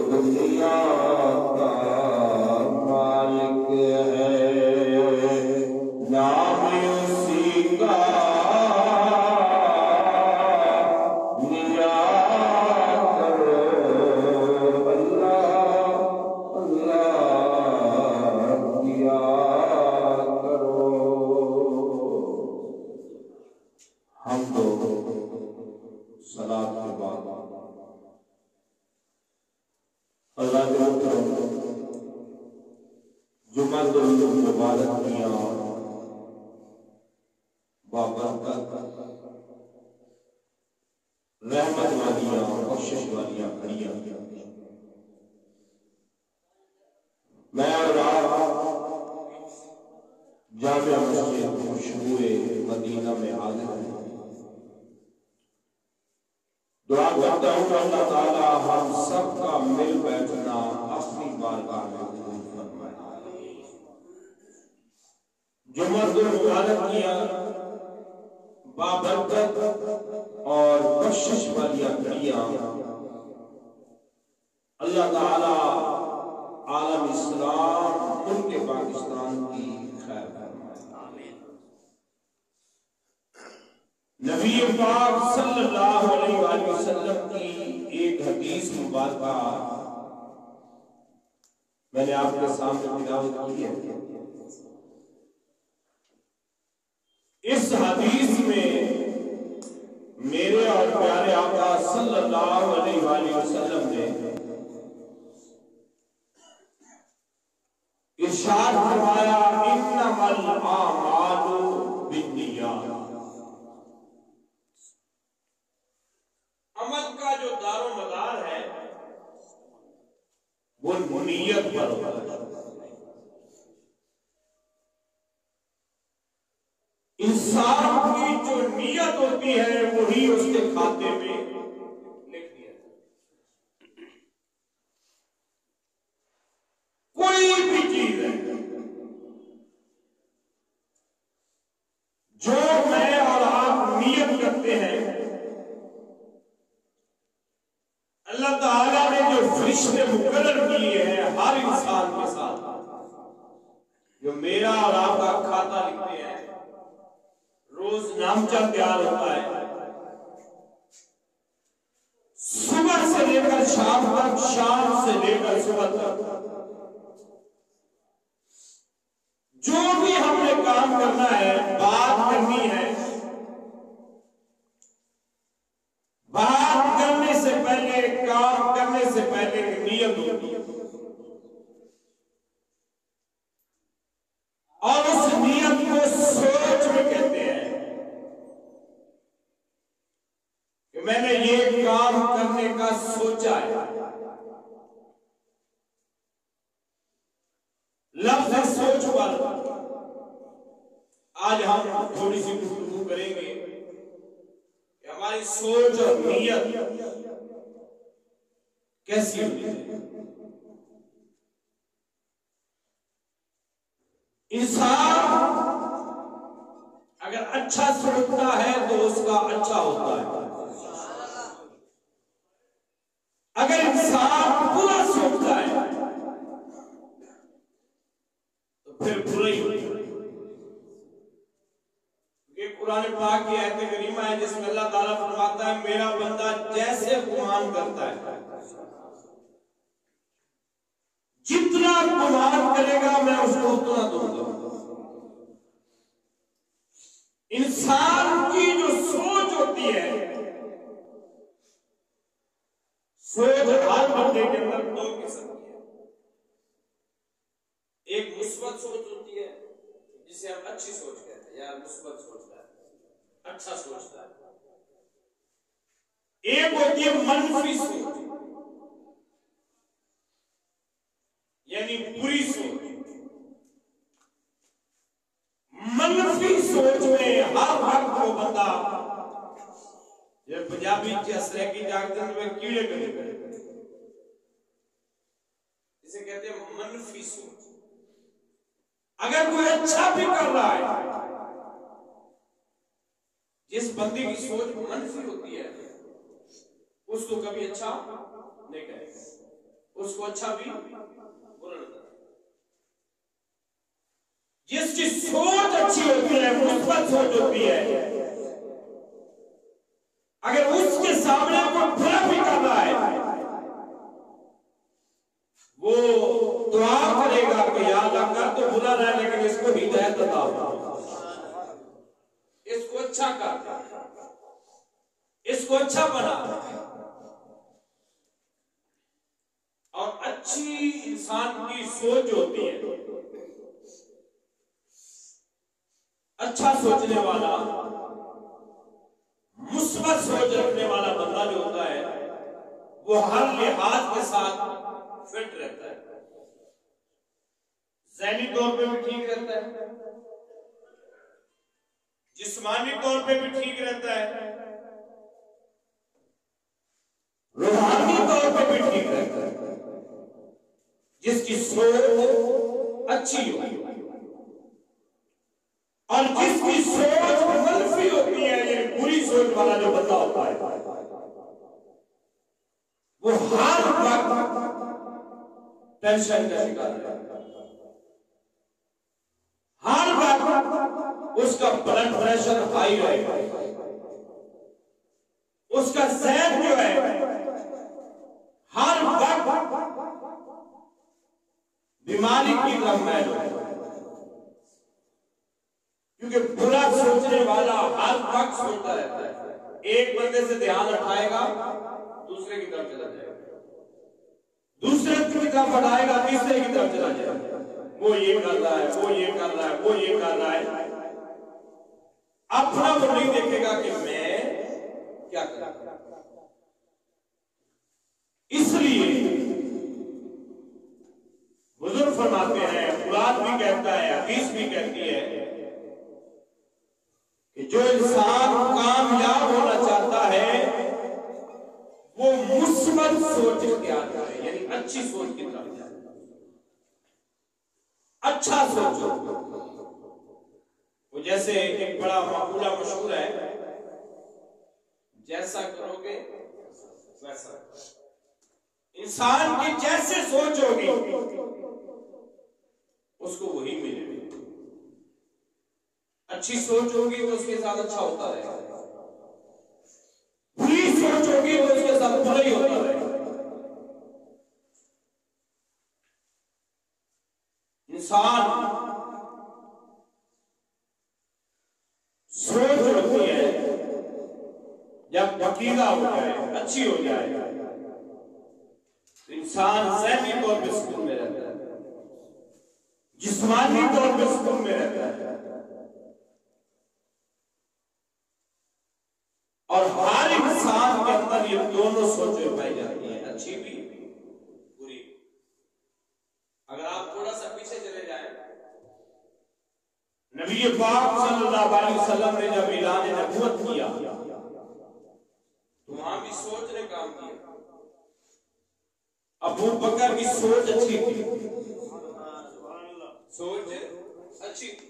दुनिया का मालिक है। मैं और आप जामिया मस्जिद खुशबुए मदीना में हाजिर हैं। दुआ करता हूँ अल्लाह ताला हम सबका मिल बैठना अपनी बारगाह में कबूल फरमाए। जुम्मतुल मुबारक किया बाबरकत और बख्शिश वाली घड़ियां अल्लाह ताला आलम इस्लाम मुल्क पाकिस्तान की खैर फरमाए। नबी पाक सल्लल्लाहु अलैहि वसल्लम की एक हदीस मुबारक मैंने आपके सामने तिलावत की है। इस हदीस में मेरे और प्यारे आका सल्लल्लाहु अलैहि वसल्लम ने इरशाद फरमाया, इन्नमल आमालु बिन्नियात। अमल का जो दारो मदार है वो नीयत पर होता है। इंसान की जो नीयत होती है वही उसके खाते में लिख दिया जाता है। कोई भी चीज है जो मैं और आप नियत करते हैं, अल्लाह ताला ने जो फरिश्ते मुकर्रर किए हैं हर इंसान के साथ, जो मेरा और आपका खाता लिखते हैं, रोज नामचा तैयार होता है, सुबह से लेकर शाम तक, शाम से लेकर सुबह तक जो भी हमने काम करना है, बात करनी है, बात करने से पहले, काम करने से पहले नियत होती है और उस नियत को सोच में कहते हैं कि मैंने ये काम करने का सोचा है। लफ्ज़ सोच पर आज हम थोड़ी सी गुफ्तगू करेंगे कि हमारी सोच और नियत कैसी होती है। इंसान अगर अच्छा सोचता है तो उसका अच्छा होता है, अगर इंसान बुरा सोचता है तो फिर बुरा ही होता है। कुरान पाक की आयत करीमा है जिसमें अल्लाह ताला फरमाता है, मेरा बंदा जैसे गुमान करता है, जितना गुमान करेगा मैं उसको उतना दूंगा। इंसान की जो सोच होती है, सोच हर बंदे के अंदर दो किस्म की है। एक मुस्बत सोच होती है जिसे हम अच्छी सोच कहते हैं, यार मुस्बत सोचता है, अच्छा सोचता है। एक होती है मनफी सोच, यानी बुरी सोच। मनफी सोच में हर वक्त वो बंदा, ये पंजाबी चसरे की जागरण में कीड़े करेगा, इसे कहते हैं मनफी सोच। अगर कोई अच्छा भी कर रहा है, जिस बंदे की सोच मनफी होती है उसको कभी अच्छा नहीं करेगा, उसको अच्छा भी बुरा नहीं करेगा। जिसकी सोच अच्छी होती है, मुस्बत सोच होती है, अगर उसके सामने कोई बुरा भी कर रहा है वो दुआ करेगा कि या अल्लाह कर तो बुरा रहा है लेकिन इसको हिदायत अता फरमा, इसको अच्छा कर, इसको अच्छा बना। और अच्छी इंसान की सोच होती है, अच्छा सोचने वाला, मुस्बत सोच रखने वाला बंदा जो होता है वो हर लिहाज के साथ फिट रहता है। जहनी तौर पे भी ठीक रहता है, जिस्मानी तौर पे भी ठीक रहता है, रूहानी तौर पे भी ठीक रहता है, जिसकी सोच अच्छी हो। और जिसकी सोच मनफी होती है, ये बुरी सोच वाला जो बंदा होता है, वो हर वक्त टेंशन का शिकार है, हर वक्त उसका ब्लड प्रेशर हाई रहेगा, उसका ज़हन जो है हर वक्त बीमारी की तरफ मैल होगा, क्योंकि बुरा सोचने वाला हर वक्त सोचता रहता है। एक बंदे से ध्यान हटाएगा, दूसरे की तरफ चला जाएगा, दूसरे की तरफ हटाएगा, तीसरे की तरफ चला जाएगा। वो ये कर रहा है, वो ये कर रहा है, वो ये कर रहा है, अपना वो नहीं देखेगा कि मैं क्या कर रहा हूं। इसलिए बुजुर्ग फरमाते हैं, कुरान भी कहता है, हदीस भी कहती है कि जो इंसान कामयाब होना चाहता है वो मुस्बत सोच इख्तियार करे, यानी अच्छी सोच की तरफ जाए, अच्छा सोचो। वो जैसे एक बड़ा मकूला मशहूर है, जैसा करोगे वैसा। इंसान की जैसे सोच होगी उसको वही मिलेगी। अच्छी सोच होगी तो उसके साथ अच्छा होता रहेगा, बुरी सोच होगी तो उसके साथ बुरा ही होता रहेगा। इंसान सोच होती है जब पकीदा हो जाए, अच्छी हो जाए, तो इंसान ज़हनी तौर पर सुकून में रहता है, जिस्मानी तौर पर सुकून में रहता है, और हर इंसान के अंदर ये दोनों सोचें पाई जाती हैं, अच्छी भी बुरी। अगर आप थोड़ा सा पीछे चले जाएं, नबी पाक सल्लल्लाहु अलैहि वसल्लम ने जब ऐलान नबूवत किया तो वहां भी सोच ने काम किया। अबू बकर की सोच अच्छी थी, सोच अच्छी थी।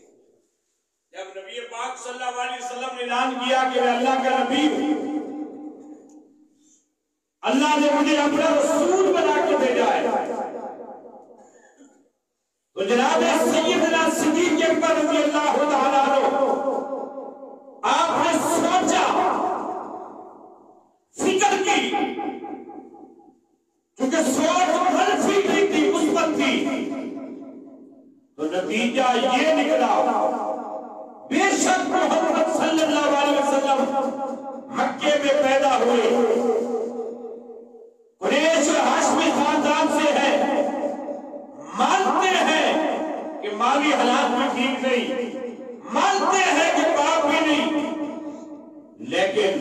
जब नबी पाक सल्लल्लाहु अलैहि वसल्लम ने ऐलान किया कि मैं अल्लाह का नबी हूं, अल्लाह ने मुझे अपना रसूल बना के भेजा है, तो जनाब सैयदना सिद्दीक़ अकबर रज़ियल्लाहु तआला अन्हु, आपने सोचा, फिक्र की, क्योंकि सोच मनफी नहीं थी, मुस्बत थी, तो नतीजा ये निकला, बेशक मोहम्मद सल्लल्लाहु अलैहि वसल्लम मक्के में पैदा हुए, कुरैश हाशमी खानदान से है, मानते हैं कि माली हालात भी ठीक नहीं, मानते हैं कि पाप भी नहीं, लेकिन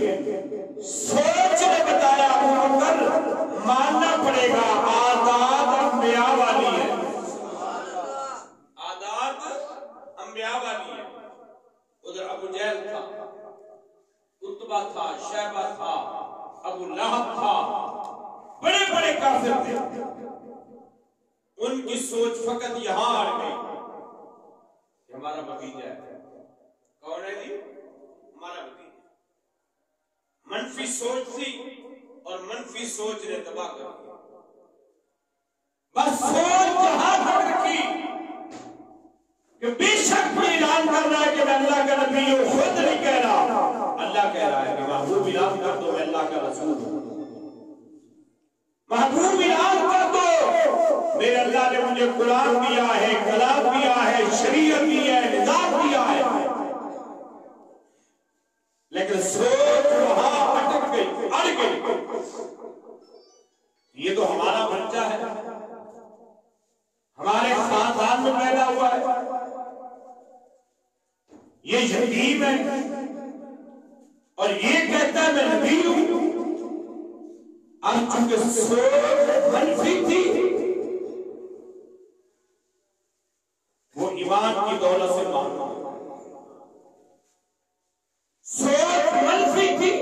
सोच ने बताया अबू बकर मानना पड़ेगा, आदात अंबिया वाली है, आदात अंबिया वाली है। उधर अबू जहल था, उत्बा था, शैबा था, अबू लहब था, बड़े बड़े काफिर थे। उनकी सोच फकत यहां आ गई कि हमारा भतीजा है। कौन है जी? हमारा भतीजा। मनफी सोच थी और मनफी सोच ने तबाह कर दिया। बस सोच यहां तक रखी कि बेशक कोई ऐलान कर रहा है कि मैं अल्लाह का नबी हूं, खुद नहीं कह रहा, अल्लाह कह रहा है कि महबूब ऐलान कर दो मैं अल्लाह का रसूल हूं, महबूब ऐलान कर दो मेरे अल्लाह ने मुझे कुरान दिया है, कलाम दिया है, शरीयत दी है, निजाम दिया है। लेकिन सोच वहां अटक गई, अड़ गई। ये तो हमारा बच्चा है, हमारे खानदान में पैदा हुआ है, ये यतीम है और ये कहता है मैं नबी हूं। अब चूंकि सोच मनफी थी, ईमान की दौलत से मालूम होता है। सोच मंफी थी,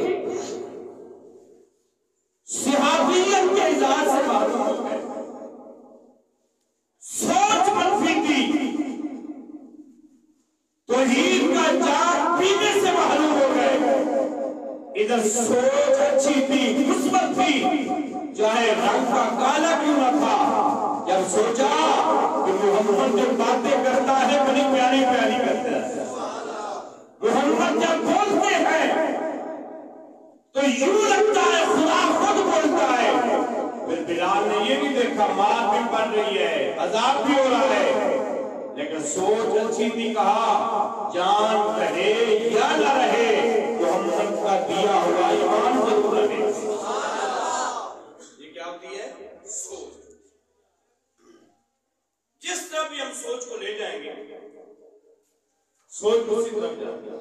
सिहाबियत के इजाज से मालूम होता है। सोच मंफी थी, तौहीद का जाम पीने से मालूम हो गए। इधर सोच अच्छी थी, मुस्बत थी, चाहे रंग का काला क्यों न था। जब सोचा कि मोहम्मद जो बातें करता है बड़ी प्यारी प्यारी करता है, मोहम्मद जब बोलते हैं तो यूं लगता है खुदा खुद बोलता है। फिर बिलाल ने ये भी देखा मार भी पड़ रही है, अजाब भी हो रहा है, लेकिन सोच अच्छी थी। कहा जान रहे या न रहे, मोहम्मद का दिया हुआ ईमान जरूर रहे। ये क्या होती है? सोच। जिस तरफ भी हम सोच को ले जाएंगे, सोच उसी तरफ जाती है।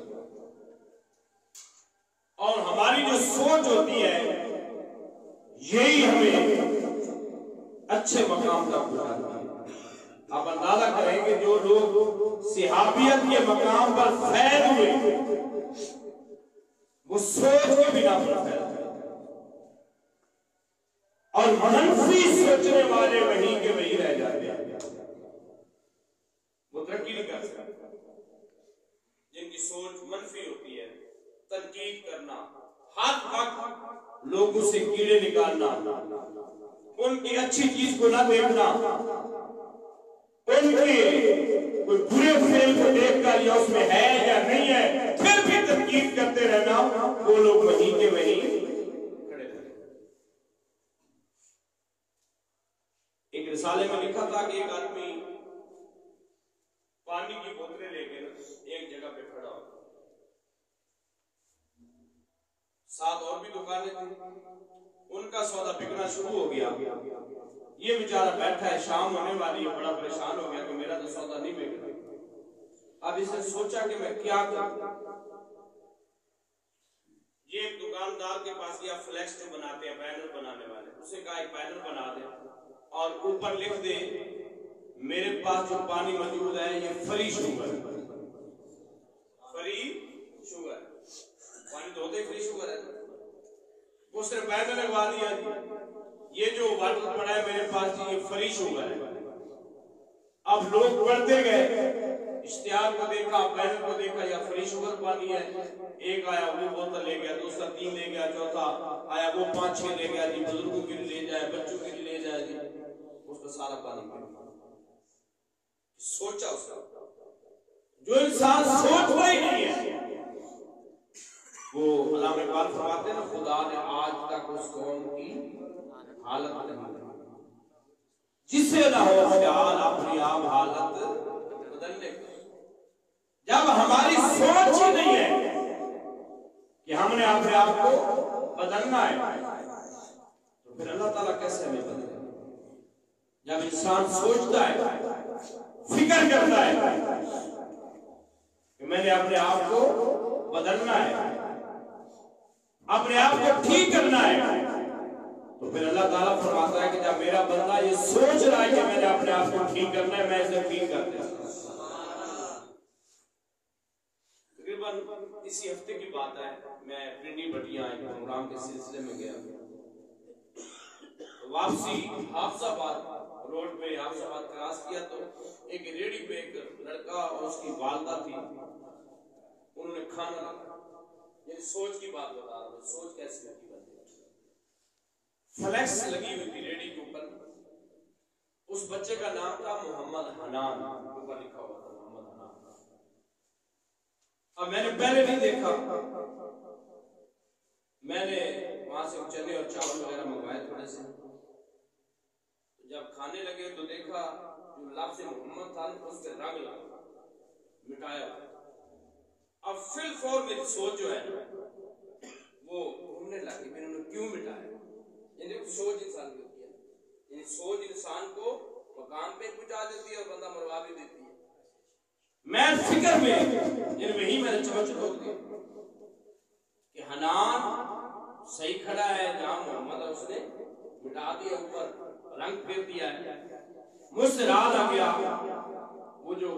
और हमारी जो सोच होती है यही हमें अच्छे मकाम तक पहुंचाती है। आप अंदाजा करेंगे जो लोग सिहाबियत के मकाम पर फैल हुए वो सोच के बिना पर फैल गए, और मनफी सोचने वाले वहीं के वहीं रह जाते हैं, वो तरक्की नहीं कर सकते। जिनकी सोच मनफी होती है, तनकीद करना, हर वक्त लोगों से कीड़े निकालना, उनकी अच्छी चीज को ना देखना, उनके कोई बुरे फेल को देखकर या उसमें है या नहीं है फिर भी तनकीद करते रहना, वो लोग वहीं के वहीं खड़े रहते। एक रिसाले में लिखा था कि एक आदमी पानी की बोतलें लेकर एक जगह पे खड़ा हो, साथ और भी दुकानें थी, उनका सौदा बिकना शुरू हो गया। ये बेचारा बैठा है, शाम होने वाली है, बड़ा परेशान हो गया कि मेरा तो सौदा नहीं बिक रहा। अब इसने सोचा कि मैं क्या करूं। ये एक दुकानदार के पास गया, फ्लैक्स जो बनाते हैं, बैनर बनाने वाले, उसे कहा एक बैनर बना दे और ऊपर लिख दे मेरे पास जो पानी मौजूद है ये फ्री शुगर, फ्री शुगर, पानी तो होते ही फ्री शुगर है। उसने बैनर लगवा दिया, ये जो वाटर पड़ा है मेरे पास ये फ्री शुगर है। अब लोग बढ़ते गए, इश्तिहार को देखा, बैनर को देखा, या फ्री शुगर पानी है। एक आया वो बोतल ले गया, दूसरा 3 ले गया, चौथा आया वो 5-6 ले गया जी, बुजुर्गों के लिए ले जाए, बच्चों के लिए ले जाए जी, उसका सारा पानी पी। सोचा उसका, जो इंसान सोचता ही नहीं है वो अल्लाह में बात फरमाते हैं ना, खुदा ने आज तक उस कौम की हालत नहीं, जिसे ना हो ख्याल अपनी आप हालत बदलने का। जब हमारी सोच ही नहीं है कि हमने अपने आप को बदलना है, तो फिर अल्लाह ताला कैसे हमें बदलेगा? जब इंसान सोचता है, फिक्र करता है कि मैंने अपने आप को बदलना है, अपने आप को ठीक करना है, तो फिर अल्लाह ताला फरमाता है कि जब मेरा बंदा ये सोच रहा है कि मैंने अपने आप को ठीक करना है, मैं इसे ठीक कर देता हूं। तकरीबन इसी हफ्ते की बात है, मैं पिंडी बटिया एक प्रोग्राम के सिलसिले में गया, तो वापसी हाफजाबाद रोड पे हाफजाबाद क्रॉस किया तो एक रेडी पे एक लड़का और उसकी वालदा थी, उन्होंने खाना रखा। ये सोच की बात बता रहा हूं, सोच कैसे होती है। फ्लैक्स लगी हुई थी रेडी के ऊपर, उस बच्चे का नाम था मोहम्मद हनान, ऊपर लिखा हुआ था मोहम्मद हनान। अब मैंने पहले नहीं देखा, मैंने वहां से चने और चावल वगैरह मंगवाए थोड़े से। जब खाने लगे तो देखा जो लफ्ज़ मोहम्मद था उसके रंग लगा मिटाया। अब फिल फॉर मेरी सोच जो है वो घूमने लगी, मैंने क्यों मिटाया? यानी सोच इंसान की होती है, यानी सोच इंसान को मकाम पे पहुंचा देती है और बंदा मरवा भी देती है। मैं फिक्र में वही मैंने चमच रोक दी कि हनान सही खड़ा है, जहां मोहम्मद है उसने मिटा दिया, ऊपर रंग फेर दिया है। मुझसे राज आ गया, वो जो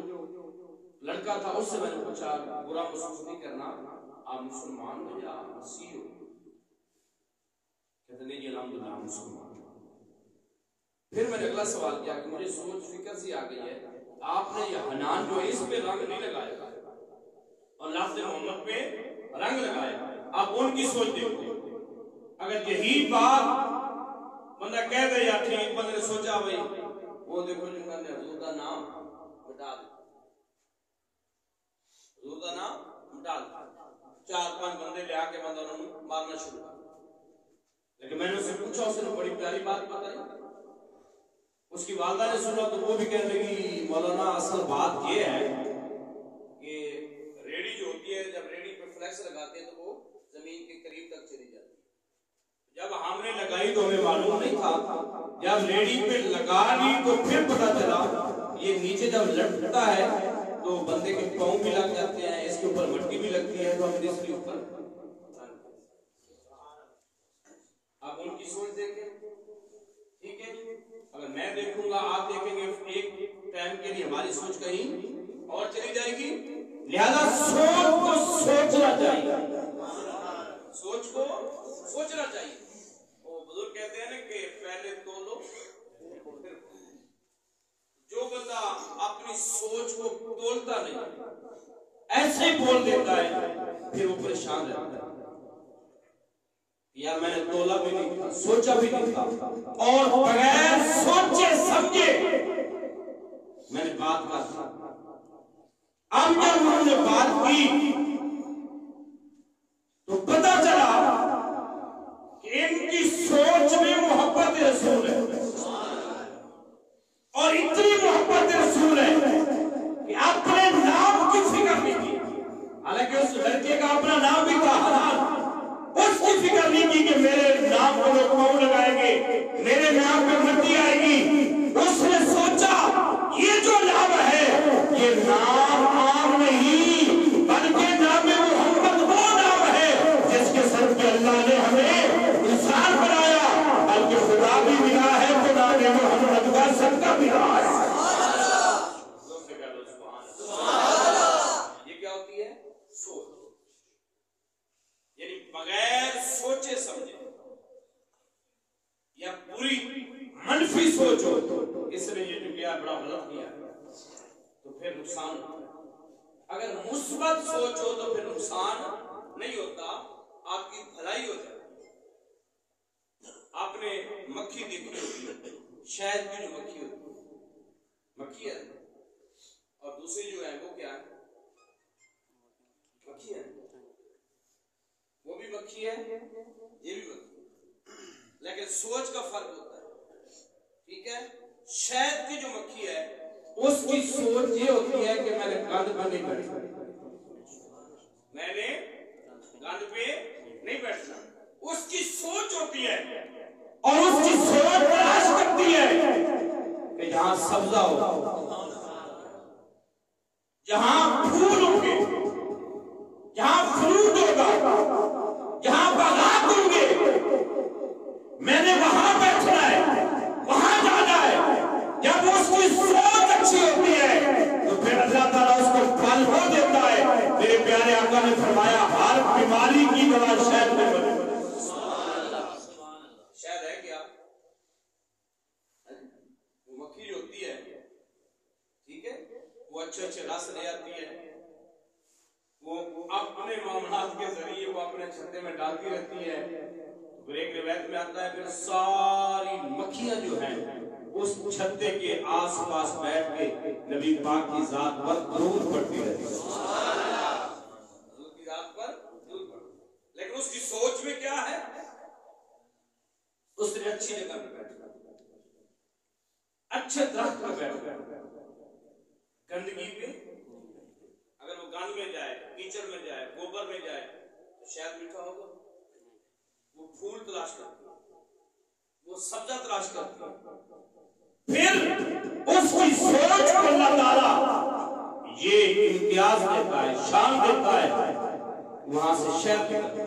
लड़का था, उससे मैंने पूछा बुरा महसूस नहीं करना, आप मुसलमान हो या मसीह हो? कहते नहीं जी अल्हम्दुलिल्लाह मुसलमान। फिर मैंने अगला सवाल किया कि मुझे सोच फिक्र सी आ गई है, आपने ये हनान जो है इस पे रंग नहीं लगाया और लफ्ज़ मोहम्मद पे रंग लगाया, आप उनकी सोच देखो। अगर यही बात बंदा कह दे या ठीक, बंदे ने सोचा भाई वो देखो जो मैंने हुजूर का नाम मिटा दिया, हुजूर का नाम मिटा दिया, 4-5 बंदे ले आके बंदा उन्होंने मारना शुरू कर। लेकिन मैंने उससे पूछा, उसने बड़ी प्यारी बात बताई। उसकी वालदा ने सुना तो वो भी कहने लगी मौलाना असल बात ये है कि रेडी जो होती है, जब रेडी पे फ्लैक्स लगाते हैं तो वो जमीन के करीब तक चली जाती है। जब हमने लगाई तो हमें मालूम नहीं था, जब रेडी पे लगा ली तो फिर पता चला ये नीचे जब लटकता है तो बंदे के पांव भी लग जाते हैं, इसके ऊपर मट्टी भी लगती है, तो हम इसके ऊपर। आप उनकी सोच देखें, ठीक है। अगर मैं देखूंगा, आप देखेंगे, एक टाइम के लिए हमारी सोच कहीं और चली जाएगी। लिहाजा सोच को सोचना चाहिए, सोच को सोचना चाहिए। वो बुजुर्ग कहते हैं ना कि पहले तोलो फिर। जो बंदा अपनी सोच को तोलता नहीं, ऐसे ही बोल देता है, फिर वो परेशान रहता है। यार मैंने तोला भी नहीं था, सोचा भी नहीं था, और बगैर सोचे समझे मैंने बात कर दी। अब जब उन्होंने बात की तो पता चला कि इनकी सोच में मोहब्बत रसूल है, और इतनी मोहब्बत रसूल है कि अपने नाम की फिक्र नहीं की। हालांकि उस लड़के का अपना नाम भी था हलाल, उसकी फिक्र नहीं की कि मेरे नाम को लोग पांव लगाएंगे, मेरे नाम पे मट्टी आएगी। उसने सोचा ये जो नाम है ये नाम आम नहीं, बल्कि नाम मोहम्मद वो नाम है जिसके सर पे अल्लाह ने हमें इंसान बनाया, बल्कि खुदा भी मिला है तो नाम मोहम्मद का सदका मिला है। ये क्या होती है? सोच। यानी बगैर सोचे समझे या पूरी मनफी सोच हो तो इसने ये जो किया बड़ा गलत किया, तो फिर नुकसान होता है। अगर मुस्बत सोच हो तो फिर नुकसान नहीं होता, आपकी भलाई हो जाती है। आपने मक्खी देखी होती है, शहद की जो मक्खी होती है, मक्खी है, और दूसरी जो है वो क्या है? मक्खी है। वो भी मक्खी है, ये भी मक्खी, लेकिन सोच का फर्क होता है, ठीक है। शहद की जो मक्खी है उसकी सोच ये होती है कि मैंने गंद पर नहीं बैठना, मैंने गंद पे नहीं बैठना, उसकी सोच होती है। और उसकी सोच तलाश करती है कि जहां सब्जा हो, जहां फूल होंगे, जहां फ्रूट होगा, जहां बागात होंगे, मैंने वहां बैठना है, वहां जाना है। जब उसकी सोच अच्छी होती है तो फिर अल्लाह ताला उसको फल हो देता है। मेरे प्यारे आका ने फरमाया हर बीमारी की दवा शहद में बने। शहद है क्या? वो मक्खी जो होती है, ठीक है, वो अच्छे अच्छे रस ले आती है, वो अपने मामलात के जरिए वो अपने छत्ते में डालती रहती है। फिर एक रिवायत में आता है फिर सारी मक्खियां जो हैं उस छत्ते के आसपास बैठ के नबी पाक की जात पर दरूद पढ़ती रहती है, लेकिन उसकी सोच में क्या है? उसने अच्छी जगह पे बैठना, अच्छे दरख्त पर बैठना। गंदगी पे अगर वो गंद में जाए, कीचड़ में जाए, गोबर में जाए तो शायद मीठा होगा। वो फूल तलाश करती है, वो सब्जा तलाश करती है, फिर उसकी सोच को अल्लाह ताला ये इम्तियाज देता है, शान देता है, वहां से शहद निकलता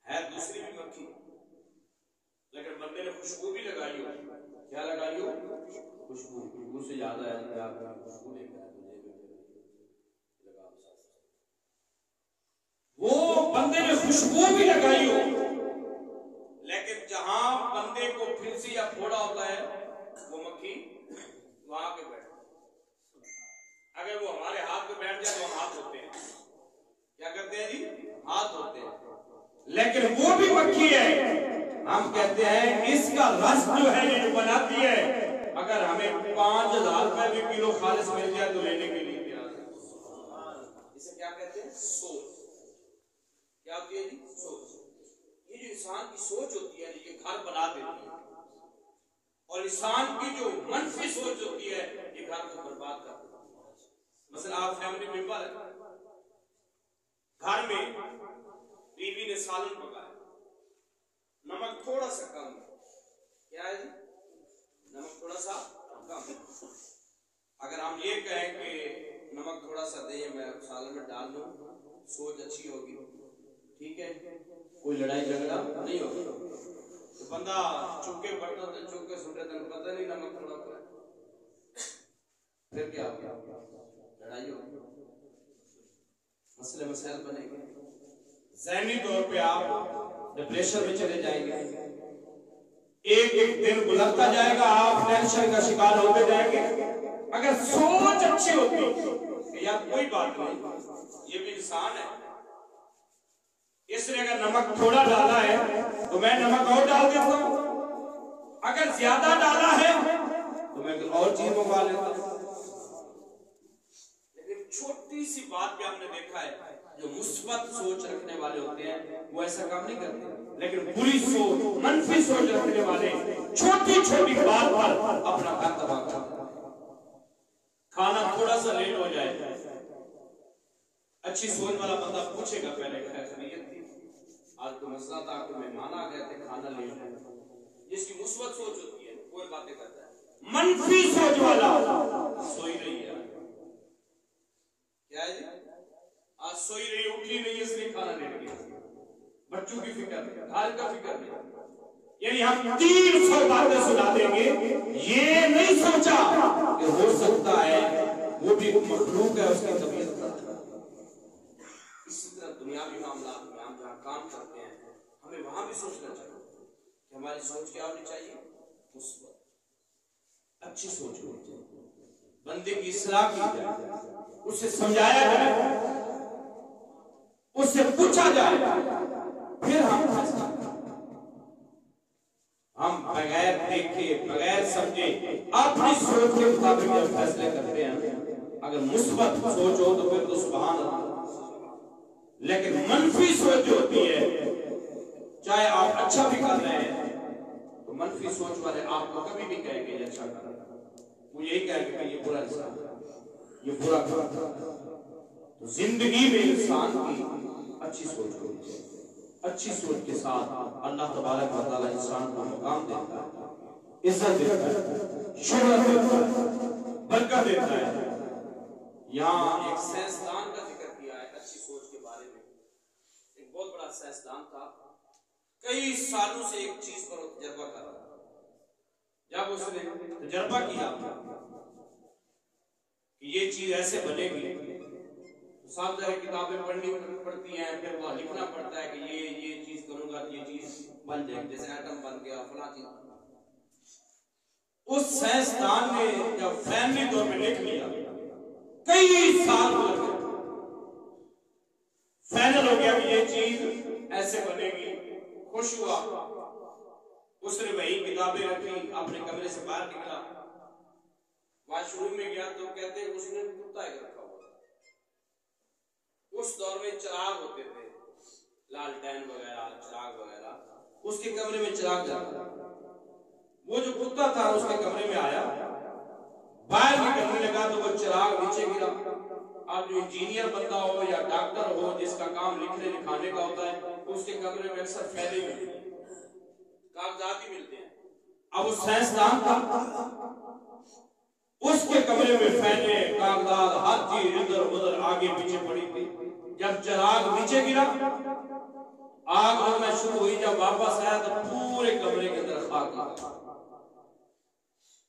है दूसरी भी मक्खी, लेकिन बंदे ने खुशबू भी लगाई हो। क्या लगाई हो? खुशबू। खुशबू से याद आया कि आपने खुशबू लेकर आए लगा, वो बंदे ने खुशबू भी लगाई हो, लेकिन जहां बंदे को फिंसी या फोड़ा होता है वो मक्खी वहां पे बैठ, अगर वो हमारे हाथ पे बैठ जाए तो हम हाथ धोते हैं, क्या करते हैं जी, हाथ धोते हैं, लेकिन वो भी मक्खी है। हम कहते हैं इसका रस जो है ये जो बनाती है, अगर हमें 5,000 रुपए भी किलो खालिस मिल जाए तो लेने के लिए तैयार है। इसे क्या कहते हैं, सोच। क्या होती है जी, सोच। ये जो इंसान की सोच होती है ये घर बना देती है, और इंसान की जो मनफी सोच होती है ये घर को बर्बाद कर देती है। मसलन आप फैमिली मेंबर है, घर में बीवी ने सालन पकाया, नमक थोड़ा सा कम, क्या है जी, नमक थोड़ा सा कम। अगर हम ये कहें कि नमक थोड़ा सा दे, मैं सालन में डाल दूं, सोच अच्छी होगी, ठीक है, कोई लड़ाई झगड़ा नहीं होगा, तो बंदा चुके बर्तन चुके सुटे तो पता नहीं नमक थोड़ा पड़ा, फिर क्या होगा, लड़ाई होगी, मसले मसाइल बनेंगे, ज़हनी तौर पे आप डिप्रेशन में चले जाएंगे, एक एक दिन गुजरता जाएगा, आप टेंशन का शिकार होते जाएंगे। अगर सोच अच्छी होती कि यार कोई बात नहीं, ये भी इंसान है, इसलिए अगर नमक थोड़ा डाला है तो मैं नमक और डाल देता हूं, अगर ज्यादा डाला है तो मैं और चीज मंगवा लेता हूं। लेकिन छोटी सी बात पे हमने देखा है जो मुस्बत सोच रखने वाले होते हैं वो ऐसा काम नहीं करते, लेकिन बुरी सोच, मनफी सोच रखने वाले छोटी छोटी बात पर अपना घर तबाह करते हैं। खाना थोड़ा सा लेट हो जाए, अच्छी सोच वाला बंदा पूछेगा पहले खैरियत थी, आज तो मसला था, आपको मेहमान आ गए थे, खाना लेट है। जिसकी मुस्बत सोच होती है कोई बातें करता है, मनफी सोच वाला सोई रही है, क्या है जी, आज सोई रही, उठी नहीं, इसलिए खाना लेट गया, बच्चों की फिक्र, घर का फिक्र नहीं, यानी हम 300 बातें सुना देंगे, ये नहीं सोचा कि हो सकता है वो भी मखलूक है, उसकी तबीयत खराब। इसी तरह दुनियावी मामला में हम जहाँ काम करते हैं हमें वहां भी सोचना चाहिए कि हमारी सोच क्या होनी चाहिए, मुस्बत, अच्छी सोच होनी चाहिए, बंदे की इस्लाह की जाए, उससे समझाया जाए, उससे पूछा जाए, फिर हम फैसला करें। हम बगैर देखे बगैर समझे अपनी सोच के मुताबिक जब फैसले करते हैं, अगर मुस्बत सोच हो तो फिर तो सुभान अल्लाह, लेकिन मनफी सोच जो होती है, चाहे आप अच्छा भी कर रहे हैं तो मनफी सोच वाले आपको कभी भी कहेंगे ये अच्छा कर रहे हैं, वो यही कहेंगे कि ये बुरा इंसान, ये बुरा कर। तो जिंदगी में इंसान की अच्छी सोच होनी चाहिए, अच्छी सोच के साथ अल्लाह तबारक व तआला इंसान को मुकाम देता है, इज्जत देता है, शोहरत देता है, बरकत देता है। यहाँ एक साइंसदान का जिक्र किया है अच्छी सोच के बारे में। एक बहुत बड़ा साइंसदान था, कई सालों से एक चीज पर तजर्बा कर रहा था। जब उसने तजर्बा किया कि ये चीज ऐसे बनेगी, तो साफ जाहिर किताबें पढ़नी पड़ती हैं, फिर वह लिखना पड़ता है कि ये चीज करूंगा तो ये चीज बन जाएगी, जैसे एटम बन गया, फला चीज। उस साइंसदान ने जब फैमिली तौर पे लिख लिया, कई साल लगे, फाइनल हो गया कि ये चीज ऐसे बनेगी, खुश हुआ, उसने वही किताबें रखी, अपने कमरे से बाहर निकला, वॉशरूम में गया तो कहते हैं उसने कुत्ता एक रखा हुआ। उस दौर में चिराग होते थे, लालटेन वगैरह, चिराग वगैरह, उसके कमरे में चिराग जला। वो जो कुत्ता था उसके कमरे में आया, बाहर निकलने लगा तो वो चिराग नीचे गिरा। आप जो इंजीनियर बंदा हो या डॉक्टर हो जिसका काम लिखने लिखाने का होता है, उसके कमरे में अक्सर फैले मिलते हैं, कागजात ही मिलते हैं। अब वो साइंसदान था, उसके कमरे में फैले कागजात, हर चीज इधर उधर आगे पीछे पड़ी थी। जब चिराग नीचे गिरा, आग लगना शुरू हुई, जब वापस आया तो पूरे कमरे के अंदर खाक।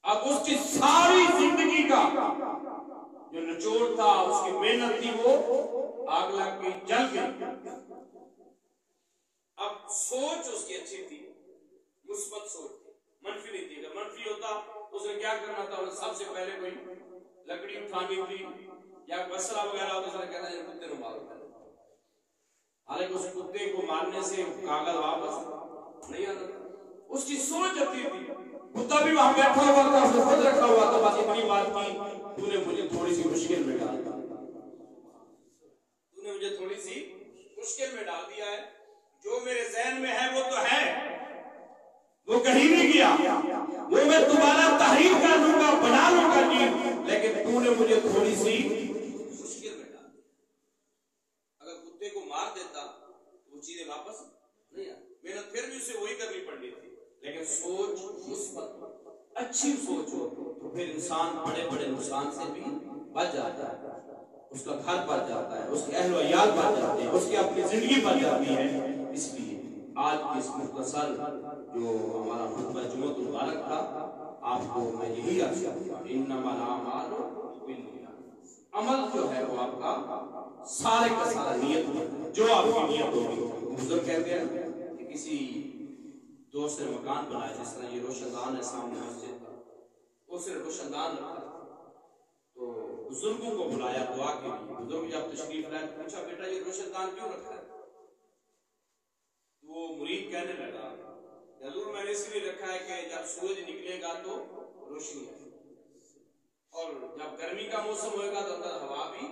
अब उसकी सारी जिंदगी मेहनत थी वो आग लग गई, जल गई। अब सोच उसकी अच्छी थी, मुस्बत सोच थी, मनफी नहीं थी। अगर मनफी होता तो उसने क्या करना था, उन्हें सबसे पहले कोई लकड़ी उठानी थी या बसरा वगैरह होता, उसने कहना है कुत्ते को मारो। हालांकि उस कुत्ते को मारने से कागज वापस नहीं आता, उसकी सोच अच्छी थी। कुत्ता भी वहां बैठा हुआ था, उसने खुद रखा हुआ था, बस इतनी बात की, तूने मुझे थोड़ी सी मुश्किल में डाल दिया, तूने मुझे थोड़ी सी मुश्किल में डाल दिया है। जो मेरे ज़हन में है वो तो है, वो कहीं नहीं गया, वो मैं दोबारा तहरीर कर लूंगा, बना लूंगा जी, लेकिन तूने मुझे थोड़ी सी मुश्किल में डाल दिया। अगर कुत्ते को मार देता तो वो चीजें वापस नहीं आती, मेहनत फिर भी उसे वही करनी पड़नी थी। लेकिन सोच मुस्बत अच्छी सोच हो तो फिर इंसान बड़े बड़े नुकसान से भी बच जाता है, उसका घर बच जाता है, उसके अहल व इयाल बच जाते हैं, उसकी अपनी जिंदगी बच जाती है। इसलिए आज की इस मुख्तसर जो हमारा खुतबा जुम्मतुल मुबारक था, आपको मैं यही अर्ज़ करूंगा, इन्नमल आमालु बिन्नियात, अमल जो है वो आपका सारे का सारा नियत है, जो आपकी नियत होगी। बुजुर्ग कहते हैं कि किसी दोस्त ने मकान बनाया, जिस तरह ये रोशनदान है सामने मस्जिद का, उसने रोशनदान रखा, तो बुजुर्गों को बुलाया दुआ के लिए। बुजुर्ग जब तशरीफ लाए पूछा, बेटा ये रोशनदान क्यों रखा है? वो मुरीद कहने लगा, हुजूर मैंने इसलिए रखा है कि जब सूरज निकलेगा तो रोशनी आएगी, और जब गर्मी का मौसम होगा तो अंदर हवा भी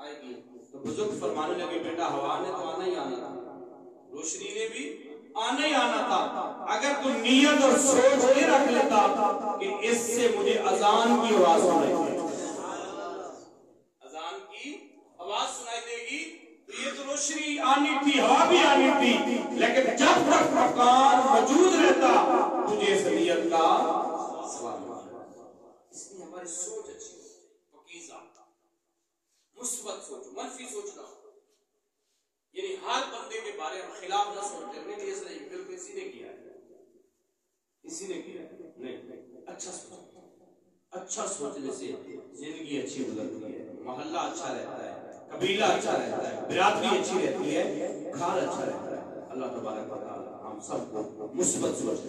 आएगी। तो बुजुर्ग फरमाने लगे, बेटा हवा ने तो आना ही आना था, रोशनी ने भी आना ही आना था, अगर तू नियत और सोच ये रख लेता कि इससे मुझे अजान की आवाज सुनाई देगी, अजान की आवाज सुनाई देगी, तो ये तो रोशनी आनी थी, हवा भी आनी थी, लेकिन जब तक मकान मौजूद रहता तुझे इस नियत का सवाल। इसलिए हमारी सोच अच्छी हो, पकीज़ा मुस्बत सोच, मनफी सोच ना हो, यानी हर बंदे के बारे में खिलाफ ना सोचते, नहीं इसने बिल्कुल इसी ने किया है, इसी ने किया है, नहीं, अच्छा सोचो, अच्छा सोचने से जिंदगी अच्छी गुजरती है, मोहल्ला अच्छा रहता है, कबीला अच्छा रहता है, बिरादरी अच्छी रहती है, घर अच्छा रहता है। अल्लाह तबारक व तआला हम सबको मुस्बत सोच